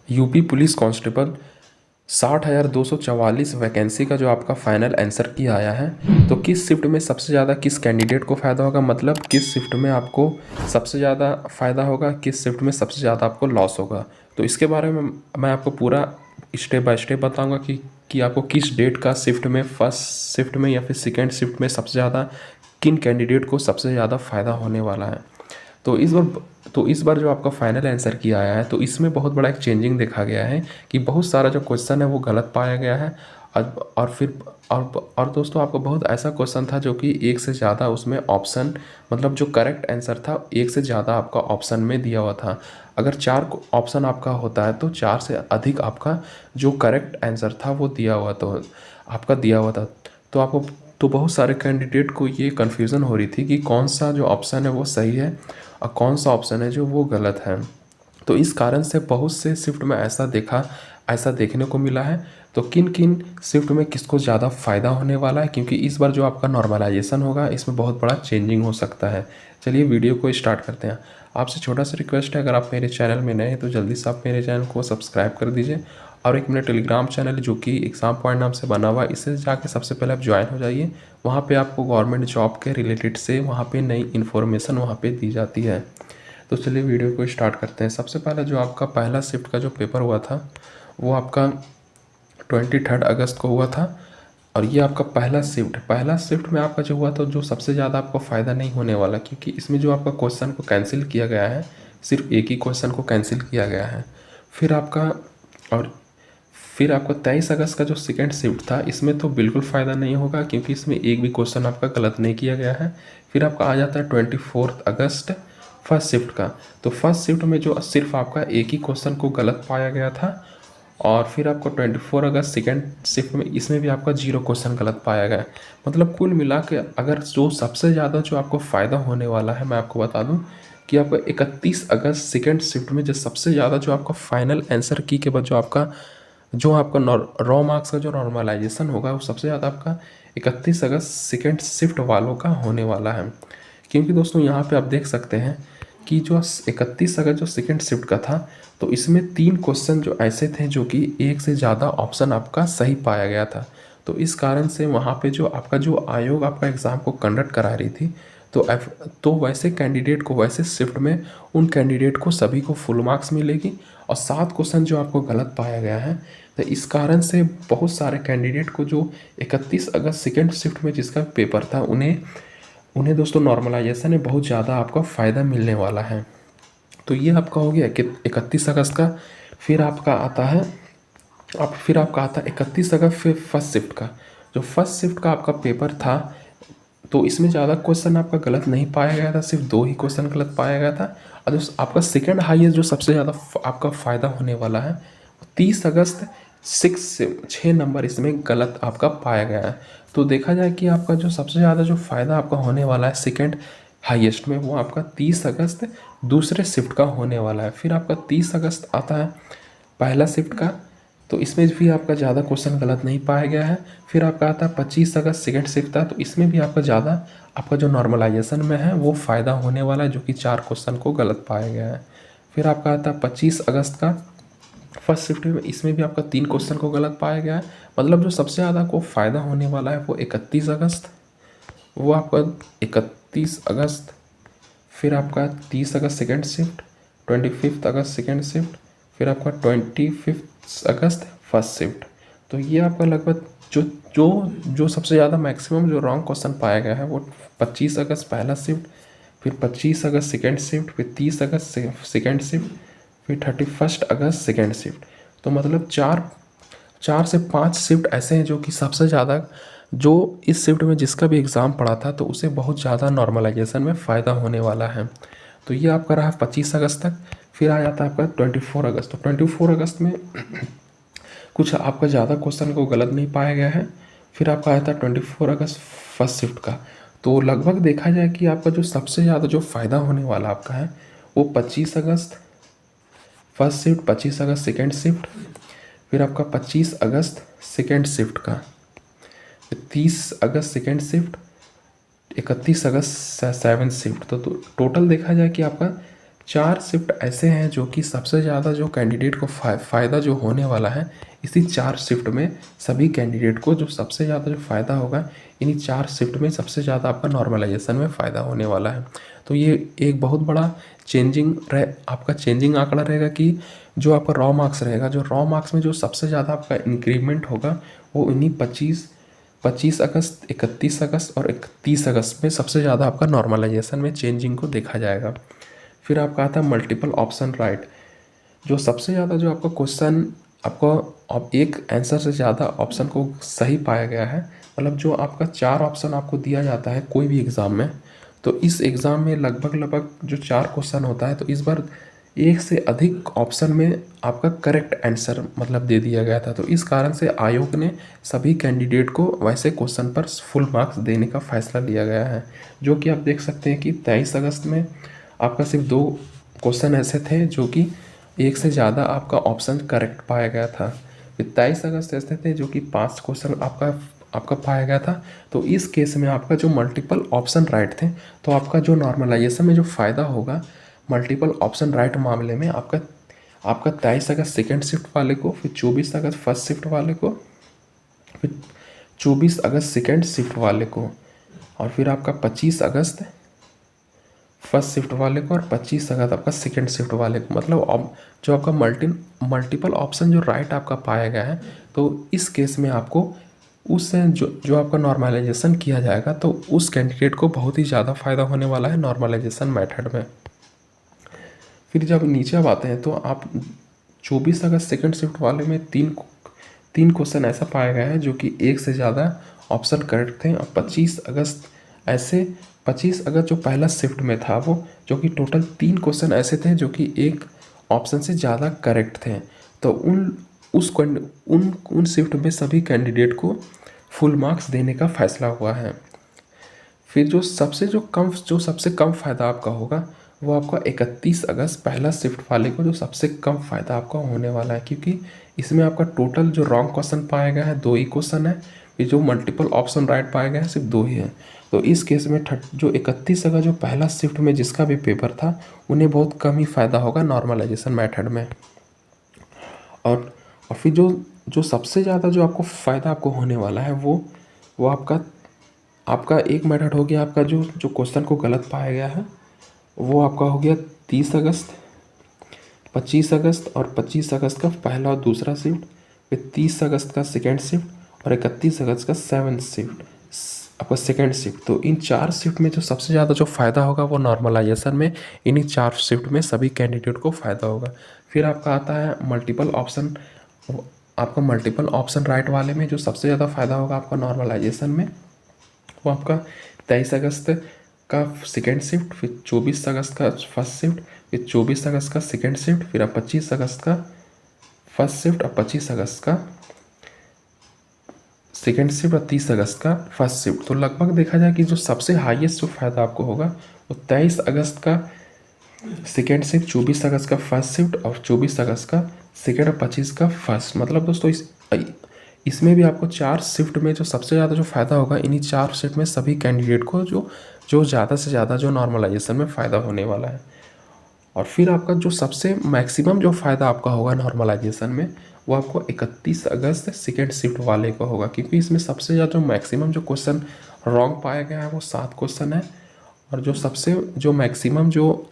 UP police constable 60,244 vacancy का जो आपका फाइनल आंसर की आया है, तो किस शिफ्ट में सबसे ज़्यादा किस कैंडिडेट को फ़ायदा होगा, मतलब किस शिफ्ट में आपको सबसे ज़्यादा फ़ायदा होगा, किस शिफ्ट में सबसे ज़्यादा आपको लॉस होगा। तो इसके बारे में मैं आपको पूरा स्टेप बाय स्टेप बताऊंगा कि आपको किस डेट का शिफ्ट में, फर्स्ट शिफ्ट में या फिर सेकेंड शिफ्ट में सबसे ज़्यादा किन कैंडिडेट को सबसे ज़्यादा फ़ायदा होने वाला है। तो इस बार जो आपका फाइनल आंसर किया आया है, तो इसमें बहुत बड़ा एक चेंजिंग देखा गया है कि बहुत सारा जो क्वेश्चन है वो गलत पाया गया है। और फिर और दोस्तों, आपको बहुत ऐसा क्वेश्चन था जो कि एक से ज़्यादा उसमें ऑप्शन, मतलब जो करेक्ट आंसर था एक से ज़्यादा आपका ऑप्शन में दिया हुआ था। अगर चार ऑप्शन आपका होता है तो चार से अधिक आपका जो करेक्ट आंसर था वो दिया हुआ, तो आपका दिया हुआ था। तो आपको तो बहुत सारे कैंडिडेट को ये कन्फ्यूज़न हो रही थी कि कौन सा जो ऑप्शन है वो सही है और कौन सा ऑप्शन है जो वो गलत है। तो इस कारण से बहुत से शिफ्ट में ऐसा देखने को मिला है। तो किन किन शिफ्ट में किसको ज़्यादा फ़ायदा होने वाला है, क्योंकि इस बार जो आपका नॉर्मलाइजेशन होगा इसमें बहुत बड़ा चेंजिंग हो सकता है। चलिए वीडियो को स्टार्ट करते हैं। आपसे छोटा सा रिक्वेस्ट है, अगर आप मेरे चैनल में नए हैं तो जल्दी से आप मेरे चैनल को सब्सक्राइब कर दीजिए, और एक मेरा टेलीग्राम चैनल जो कि एग्ज़ाम पॉइंट नाम से बना हुआ है, इससे जाके सबसे पहले आप ज्वाइन हो जाइए। वहाँ पे आपको गवर्नमेंट जॉब के रिलेटेड से वहाँ पे नई इन्फॉर्मेशन वहाँ पे दी जाती है। तो चलिए वीडियो को स्टार्ट करते हैं। सबसे पहले जो आपका पहला शिफ्ट का जो पेपर हुआ था वो आपका 23 अगस्त को हुआ था। और ये आपका पहला शिफ्ट में आपका जो हुआ था, जो सबसे ज़्यादा आपको फ़ायदा नहीं होने वाला, क्योंकि इसमें जो आपका क्वेश्चन को कैंसिल किया गया है, सिर्फ एक ही क्वेश्चन को कैंसिल किया गया है। फिर आपका और फिर आपका 23 अगस्त का जो सेकेंड शिफ्ट था, इसमें तो बिल्कुल फ़ायदा नहीं होगा, क्योंकि इसमें एक भी क्वेश्चन आपका गलत नहीं किया गया है। फिर आपका आ जाता है 24 अगस्त फर्स्ट शिफ्ट का। तो फर्स्ट शिफ्ट में जो सिर्फ आपका एक ही क्वेश्चन को गलत पाया गया था। और फिर आपको 24 अगस्त सेकेंड शिफ्ट में, इसमें भी आपका 0 क्वेश्चन गलत पाया गया। मतलब कुल मिला के अगर जो सबसे ज़्यादा जो आपको फ़ायदा होने वाला है, मैं आपको बता दूं कि आपको 31 अगस्त सेकेंड शिफ्ट में जो सबसे ज़्यादा जो आपका फाइनल आंसर की के बाद जो आपका रॉ मार्क्स का जो नॉर्मलाइजेशन होगा वो सबसे ज़्यादा आपका 31 अगस्त सेकेंड शिफ्ट वालों का होने वाला है। क्योंकि दोस्तों यहाँ पे आप देख सकते हैं कि जो 31 अगस्त जो सेकेंड शिफ्ट का था, तो इसमें 3 क्वेश्चन जो ऐसे थे जो कि एक से ज़्यादा ऑप्शन आपका सही पाया गया था। तो इस कारण से वहाँ पे जो आपका जो आयोग आपका एग्ज़ाम को कंडक्ट करा रही थी, तो वैसे कैंडिडेट को, वैसे शिफ्ट में उन कैंडिडेट को सभी को फुल मार्क्स मिलेगी। और 7 क्वेश्चन जो आपको गलत पाया गया है, तो इस कारण से बहुत सारे कैंडिडेट को जो 31 अगस्त सेकेंड शिफ्ट में जिसका पेपर था, उन्हें उन्हें दोस्तों नॉर्मलाइजेशन में बहुत ज़्यादा आपका फ़ायदा मिलने वाला है। तो ये आपका हो गया कि 31 अगस्त का। फिर आपका आता है फिर आपका आता है 31 अगस्त फिर फर्स्ट शिफ्ट का। जो फर्स्ट शिफ्ट का आपका पेपर था, तो इसमें ज़्यादा क्वेश्चन आपका गलत नहीं पाया गया था, सिर्फ 2 ही क्वेश्चन गलत पाया गया था। और जो आपका सेकेंड हाईएस्ट जो सबसे ज़्यादा आपका फ़ायदा होने वाला है, 30 अगस्त 6 नंबर इसमें गलत आपका पाया गया है। तो देखा जाए कि आपका जो सबसे ज़्यादा जो फ़ायदा आपका होने वाला है सेकेंड हाईएस्ट में, वो आपका 30 अगस्त दूसरे शिफ्ट का होने वाला है। फिर आपका 30 अगस्त आता है पहला शिफ्ट का, तो इसमें भी आपका ज़्यादा क्वेश्चन गलत नहीं पाया गया है। फिर आपका आता है 25 अगस्त सेकेंड शिफ्ट था, तो इसमें भी आपका ज़्यादा आपका जो नॉर्मलाइजेशन में है वो फ़ायदा होने वाला है, जो कि 4 क्वेश्चन को गलत पाया गया है। फिर आपका आता है 25 अगस्त का फर्स्ट शिफ्ट में, इसमें भी आपका 3 क्वेश्चन को गलत पाया गया है। मतलब जो सबसे ज़्यादा को फ़ायदा होने वाला है वो 31 अगस्त, वो आपका 31 अगस्त। फिर आपका 30 अगस्त सेकेंड शिफ्ट, 25 अगस्त सेकेंड शिफ्ट, फिर आपका 25 अगस्त फर्स्ट शिफ्ट। तो ये आपका लगभग जो जो जो सबसे ज़्यादा मैक्सिमम जो रॉन्ग क्वेश्चन पाया गया है वो 25 अगस्त पहला शिफ्ट, फिर 25 अगस्त सेकेंड शिफ्ट, फिर 30 अगस्त सेकेंड शिफ्ट, फिर 31 अगस्त सेकेंड शिफ्ट। तो मतलब 4 से 5 शिफ्ट ऐसे हैं जो कि सबसे ज़्यादा, जो इस शिफ्ट में जिसका भी एग्ज़ाम पड़ा था तो उसे बहुत ज़्यादा नॉर्मलाइजेशन में फ़ायदा होने वाला है। तो ये आपका रहा 25 अगस्त तक। फिर आ जाता है आपका 24 अगस्त। तो 24 अगस्त में कुछ आपका ज़्यादा क्वेश्चन को गलत नहीं पाया गया है। फिर आपका आया था 24 अगस्त फर्स्ट शिफ्ट का। तो लगभग देखा जाए कि आपका जो सबसे ज़्यादा जो फ़ायदा होने वाला आपका है वो 25 अगस्त फर्स्ट शिफ्ट, 25 अगस्त सेकेंड शिफ्ट, फिर आपका 25 अगस्त सेकेंड शिफ्ट का, 30 अगस्त सेकेंड शिफ्ट, 31 अगस्त सेवन शिफ्ट। तो टोटल देखा जाए कि आपका 4 शिफ्ट ऐसे हैं जो कि सबसे ज़्यादा जो कैंडिडेट को फ़ायदा जो होने वाला है, इसी 4 शिफ्ट में सभी कैंडिडेट को जो सबसे ज़्यादा जो फ़ायदा होगा, इन्हीं 4 शिफ्ट में सबसे ज़्यादा आपका नॉर्मलाइजेशन में फ़ायदा होने वाला है। तो ये एक बहुत बड़ा आपका चेंजिंग आंकड़ा रहेगा कि जो आपका रॉ मार्क्स रहेगा, जो रॉ मार्क्स में जो सबसे ज़्यादा आपका इंक्रीमेंट होगा वो इन्हीं 25 अगस्त, 31 अगस्त और 31 अगस्त में सबसे ज़्यादा आपका नॉर्मलाइजेशन में चेंजिंग को देखा जाएगा। फिर आपका आता है मल्टीपल ऑप्शन राइट, जो सबसे ज़्यादा जो आपका क्वेश्चन आपको अब एक आंसर से ज़्यादा ऑप्शन को सही पाया गया है, मतलब जो आपका 4 ऑप्शन आपको दिया जाता है कोई भी एग्ज़ाम में, तो इस एग्ज़ाम में लगभग जो 4 क्वेश्चन होता है, तो इस बार एक से अधिक ऑप्शन में आपका करेक्ट आंसर मतलब दे दिया गया था। तो इस कारण से आयोग ने सभी कैंडिडेट को वैसे क्वेश्चन पर फुल मार्क्स देने का फैसला लिया गया है, जो कि आप देख सकते हैं कि 23 अगस्त में आपका सिर्फ 2 क्वेश्चन ऐसे थे जो कि एक से ज़्यादा आपका ऑप्शन करेक्ट पाया गया था। 23 अगस्त ऐसे थे जो कि 5 क्वेश्चन आपका पाया गया था। तो इस केस में आपका जो मल्टीपल ऑप्शन राइट थे, तो आपका जो नॉर्मलाइजेशन में जो फ़ायदा होगा मल्टीपल ऑप्शन राइट मामले में आपका 23 अगस्त सेकेंड शिफ्ट वाले को, फिर 24 अगस्त फर्स्ट शिफ्ट वाले को, फिर 24 अगस्त सेकेंड शिफ्ट वाले को, और फिर आपका 25 अगस्त फर्स्ट शिफ्ट वाले को, और 25 अगस्त आपका सेकेंड शिफ्ट वाले को। मतलब अब जो आपका मल्टीपल ऑप्शन जो राइट आपका पाया गया है, तो इस केस में आपको उससे जो आपका नॉर्मलाइजेशन किया जाएगा, तो उस कैंडिडेट को बहुत ही ज़्यादा फ़ायदा होने वाला है नॉर्मलाइजेशन मेथड में। फिर जब नीचे अब आते हैं तो आप 24 अगस्त सेकेंड शिफ्ट वाले में तीन क्वेश्चन ऐसा पाया गया है जो कि एक से ज़्यादा ऑप्शन करेक्ट थे, और 25 अगस्त जो पहला शिफ्ट में था वो, जो कि टोटल 3 क्वेश्चन ऐसे थे जो कि एक ऑप्शन से ज़्यादा करेक्ट थे। तो उन शिफ्ट में सभी कैंडिडेट को फुल मार्क्स देने का फैसला हुआ है। फिर जो सबसे कम फ़ायदा आपका होगा वो आपका 31 अगस्त पहला शिफ्ट वाले को जो सबसे कम फ़ायदा आपका होने वाला है, क्योंकि इसमें आपका टोटल जो रॉन्ग क्वेश्चन पाया गया है 2 ही क्वेश्चन है, ये जो मल्टीपल ऑप्शन राइट पाया गया है सिर्फ 2 ही है। तो इस केस में जो 31 अगस्त जो पहला शिफ्ट में जिसका भी पेपर था, उन्हें बहुत कम ही फ़ायदा होगा नॉर्मलाइजेशन मेथड में। और फिर जो सबसे ज़्यादा जो आपको फ़ायदा आपको होने वाला है वो आपका एक मेथड हो गया, आपका जो क्वेश्चन को गलत पाया गया है वो आपका हो गया 30 अगस्त, 25 अगस्त और 25 अगस्त का पहला और दूसरा शिफ्ट, फिर 30 अगस्त का सेकेंड शिफ्ट और 31 अगस्त का सेवन्थ शिफ्ट आपका सेकेंड शिफ्ट। तो इन 4 शिफ्ट में जो सबसे ज़्यादा जो फ़ायदा होगा वो नॉर्मलाइजेशन में इन्हीं 4 शिफ्ट में सभी कैंडिडेट को फ़ायदा होगा। फिर आपका आता है मल्टीपल ऑप्शन राइट वाले में जो सबसे ज़्यादा फ़ायदा होगा आपका नॉर्मलाइजेशन में, वो आपका 23 अगस्त का सेकेंड शिफ्ट, फिर 24 अगस्त का फर्स्ट शिफ्ट, फिर 24 अगस्त का सेकेंड शिफ्ट, फिर 25 अगस्त का फर्स्ट शिफ्ट और 25 अगस्त का सेकेंड शिफ्ट और 30 अगस्त का फर्स्ट शिफ्ट। तो लगभग देखा जाए कि जो सबसे हाईएस्ट जो फ़ायदा आपको होगा वो 23 अगस्त का सेकेंड शिफ्ट, 24 अगस्त का फर्स्ट शिफ्ट और 24 अगस्त का सेकेंड और 25 का फर्स्ट। मतलब दोस्तों इसमें भी आपको 4 शिफ्ट में जो सबसे ज़्यादा जो फ़ायदा होगा, इन्हीं 4 शिफ्ट में सभी कैंडिडेट को जो ज़्यादा से ज़्यादा जो नॉर्मलाइजेशन में फ़ायदा होने वाला है। और फिर आपका जो सबसे मैक्सिमम जो फ़ायदा आपका होगा नॉर्मलाइजेशन में, वो आपको 31 अगस्त सेकेंड शिफ्ट वाले को होगा, क्योंकि इसमें सबसे ज़्यादा जो मैक्सिमम जो क्वेश्चन रॉन्ग पाया गया है वो 7 क्वेश्चन है, और जो मैक्सिमम जो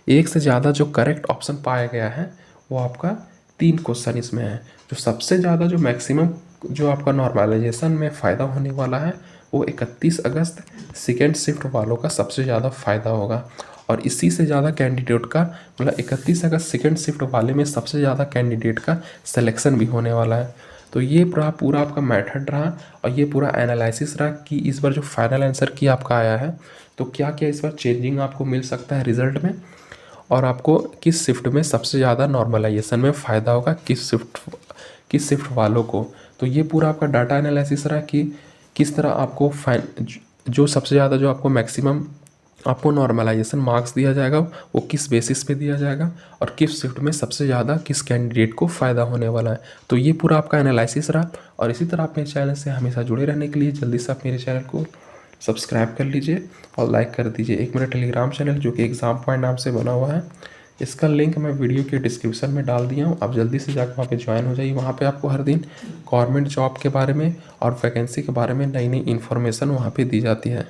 एक से ज़्यादा जो करेक्ट ऑप्शन पाया गया है वो आपका 3 क्वेश्चन इसमें है। जो सबसे ज़्यादा जो मैक्सिमम जो आपका नॉर्मलाइजेशन में फ़ायदा होने वाला है वो 31 अगस्त सेकेंड शिफ्ट वालों का सबसे ज़्यादा फ़ायदा होगा, और इसी से ज़्यादा कैंडिडेट का मतलब 31 अगस्त सेकेंड शिफ्ट वाले में सबसे ज़्यादा कैंडिडेट का सिलेक्शन भी होने वाला है। तो ये पूरा आपका मेथड रहा, और ये पूरा एनालिसिस रहा कि इस बार जो फाइनल आंसर की आपका आया है, तो क्या क्या इस बार चेंजिंग आपको मिल सकता है रिजल्ट में, और आपको किस शिफ्ट में सबसे ज़्यादा नॉर्मलाइजेशन में फ़ायदा होगा, किस शिफ्ट वालों को। तो ये पूरा आपका डाटा एनालिसिस रहा कि किस तरह आपको जो सबसे ज़्यादा जो आपको मैक्सिमम आपको नॉर्मलाइजेशन मार्क्स दिया जाएगा वो किस बेसिस पे दिया जाएगा, और किस शिफ्ट में सबसे ज़्यादा किस कैंडिडेट को फ़ायदा होने वाला है। तो ये पूरा आपका एनालिसिस रहा, और इसी तरह आप मेरे चैनल से हमेशा जुड़े रहने के लिए जल्दी से आप मेरे चैनल को सब्सक्राइब कर लीजिए और लाइक कर दीजिए। एक मेरा टेलीग्राम चैनल जो कि एग्ज़ाम पॉइंट नाम से बना हुआ है, इसका लिंक मैं वीडियो के डिस्क्रिप्शन में डाल दिया हूँ। आप जल्दी से जाकर वहाँ पे ज्वाइन हो जाइए। वहाँ पे आपको हर दिन गवर्नमेंट जॉब के बारे में और वैकेंसी के बारे में नई नई इन्फॉर्मेशन वहाँ पे दी जाती है।